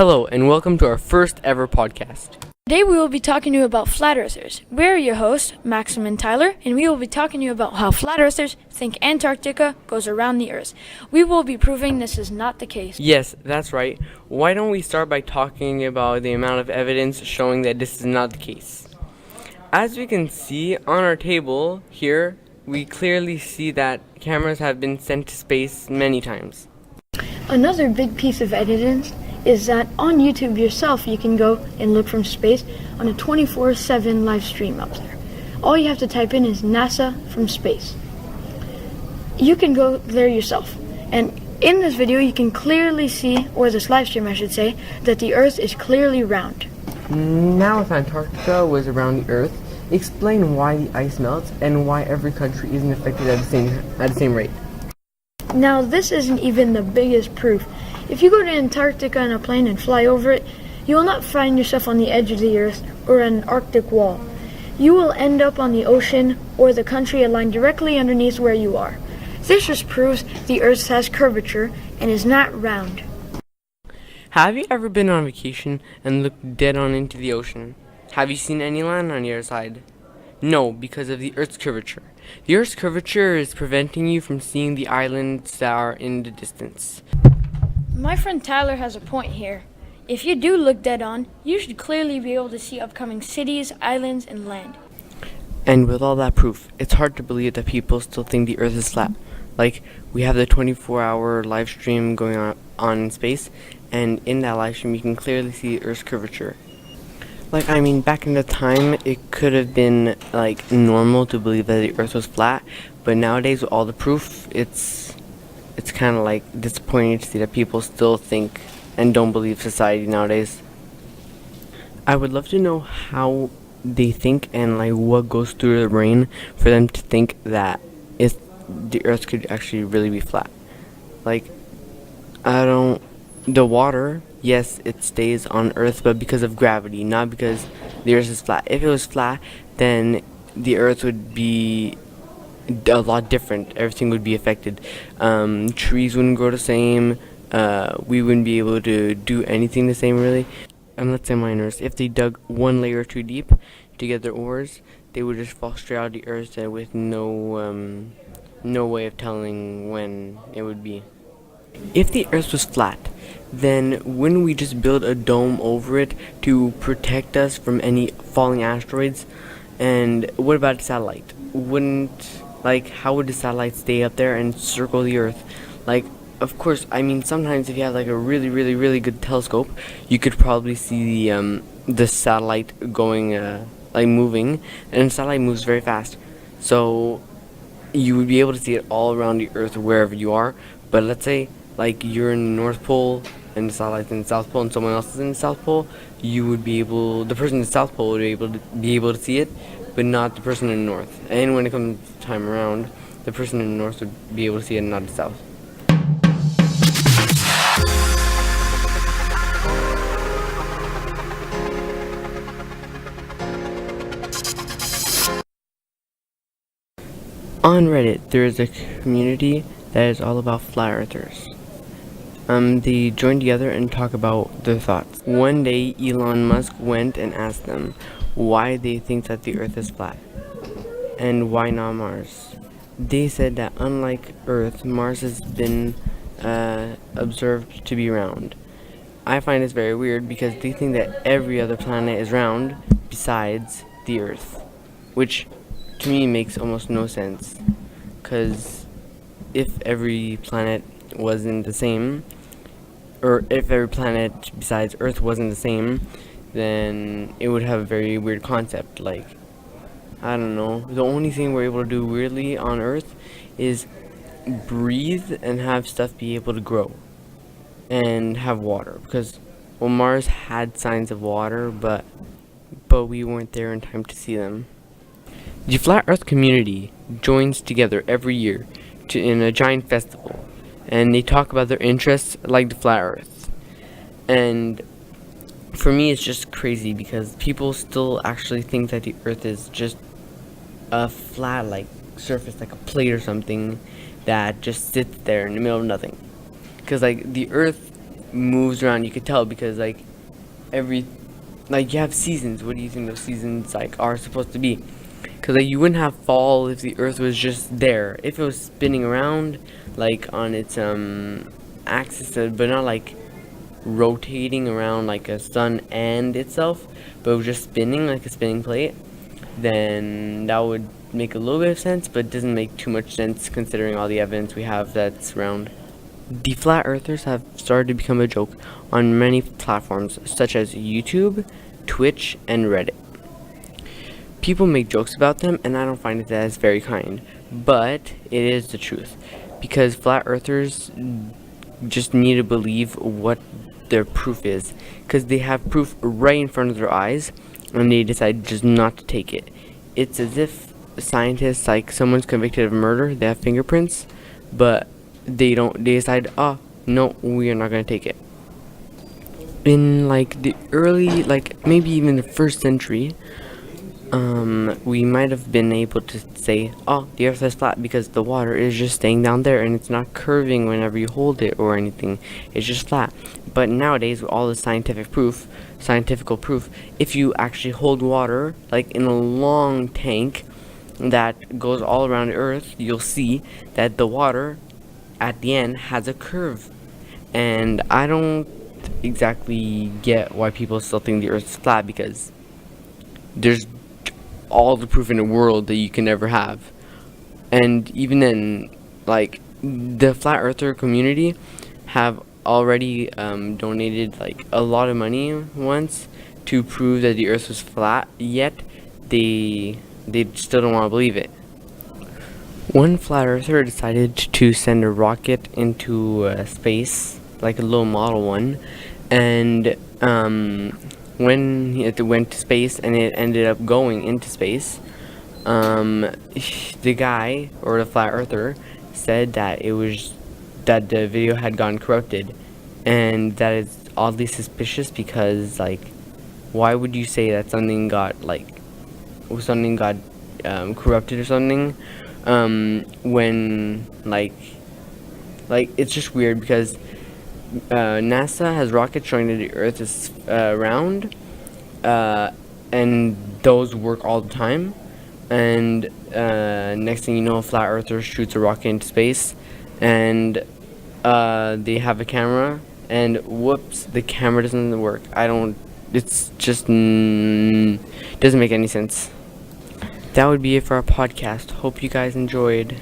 Hello, and welcome to our first ever podcast. Today we will be talking to you about flat earthers. We're your hosts, Maxim and Tyler, and we will be talking to you about how flat earthers think Antarctica goes around the Earth. We will be proving this is not the case. Yes, that's right. Why don't we start by talking about the amount of evidence showing that this is not the case? As we can see on our table here, we clearly see that cameras have been sent to space many times. Another big piece of evidence is that on YouTube yourself you can go and look from space on a 24/7 live stream up there. All you have to type in is NASA from space. You can go there yourself, and in this video you can clearly see, or this live stream I should say, that the Earth is clearly round. Now if Antarctica was around the Earth, explain why the ice melts and why every country isn't affected at the same rate. Now this isn't even the biggest proof. If you go to Antarctica in a plane and fly over it, you will not find yourself on the edge of the Earth or an Arctic wall. You will end up on the ocean or the country aligned directly underneath where you are. This just proves the Earth has curvature and is not round. Have you ever been on vacation and looked dead on into the ocean? Have you seen any land on your side? No, because of the Earth's curvature. The Earth's curvature is preventing you from seeing the islands that are in the distance. My friend Tyler has a point here. If you do look dead on, you should clearly be able to see upcoming cities, islands, and land. And with all that proof, it's hard to believe that people still think the Earth is flat. Like, we have the 24-hour live stream going on in space, and in that live stream you can clearly see the Earth's curvature. Back in the time, it could have been, normal to believe that the Earth was flat, but nowadays with all the proof, it's kind of, disappointing to see that people still think and don't believe society nowadays. I would love to know how they think and, what goes through their brain for them to think that the Earth could actually really be flat. The water, yes, it stays on Earth, but because of gravity, not because the Earth is flat. If it was flat, then the Earth would be a lot different. Everything would be affected. Trees wouldn't grow the same. We wouldn't be able to do anything the same, really. And let's say miners, if they dug one layer too deep to get their ores, they would just fall straight out of the Earth with no way of telling when it would be. If the Earth was flat, then wouldn't we just build a dome over it to protect us from any falling asteroids? And what about a satellite? How would the satellite stay up there and circle the Earth? Of course, sometimes if you have a really, really, really good telescope, you could probably see the satellite going, moving, and the satellite moves very fast. So you would be able to see it all around the Earth wherever you are. But let's say you're in the North Pole and the satellite's in the South Pole and someone else is in the South Pole, the person in the South Pole would be able to see it, but not the person in the North. And when it comes time around, the person in the North would be able to see it and not the South. On Reddit, there is a community that is all about flat earthers. They join together and talk about their thoughts. One day, Elon Musk went and asked them why they think that the Earth is flat, and why not Mars. They said that unlike Earth, Mars has been observed to be round. I find this very weird because they think that every other planet is round besides the Earth, which to me makes almost no sense, because if every planet wasn't the same, or if every planet besides Earth wasn't the same, then it would have a very weird concept. I don't know, the only thing we're able to do weirdly on Earth is breathe and have stuff be able to grow and have water, because Mars had signs of water, but we weren't there in time to see them. The Flat Earth community joins together every year in a giant festival, and they talk about their interests like the Flat Earth. And for me, it's just crazy because people still actually think that the Earth is just a flat surface, like a plate or something that just sits there in the middle of nothing. Because the Earth moves around. You could tell because like every like you have seasons. What do you think those seasons like are supposed to be? Because like you wouldn't have fall if the Earth was just there. If it was spinning around like on its axis, but not like rotating around like a sun and itself, but it was just spinning like a spinning plate, then that would make a little bit of sense, but it doesn't make too much sense considering all the evidence we have that's around. The flat earthers have started to become a joke on many platforms such as YouTube, Twitch, and Reddit. People make jokes about them, and I don't find it as very kind, but it is the truth, because flat earthers just need to believe what their proof is, because they have proof right in front of their eyes, and they decide just not to take it. It's as if scientists, like someone's convicted of murder, they have fingerprints, but they decide, oh, no, we are not going to take it. In like the early, like maybe even the first century, we might have been able to say, oh, the earth is flat because the water is just staying down there and it's not curving whenever you hold it or anything. It's just flat. But nowadays, with all the scientific proof, if you actually hold water, like in a long tank that goes all around the earth, you'll see that the water at the end has a curve. And I don't exactly get why people still think the earth is flat, because there's all the proof in the world that you can ever have. And even then, like, the flat earther community have already donated like a lot of money once to prove that the earth was flat, yet they still don't want to believe it. One flat earther decided to send a rocket into space, like a little model one, and when it went to space and it ended up going into space, the guy, or the flat earther, said that that the video had gotten corrupted, and that is oddly suspicious, because like, why would you say that something got corrupted or something, when like it's just weird, because NASA has rockets showing that the Earth is round, and those work all the time. And next thing you know, a flat earther shoots a rocket into space, and they have a camera, and whoops, the camera doesn't work. It's just doesn't make any sense. That would be it for our podcast. Hope you guys enjoyed.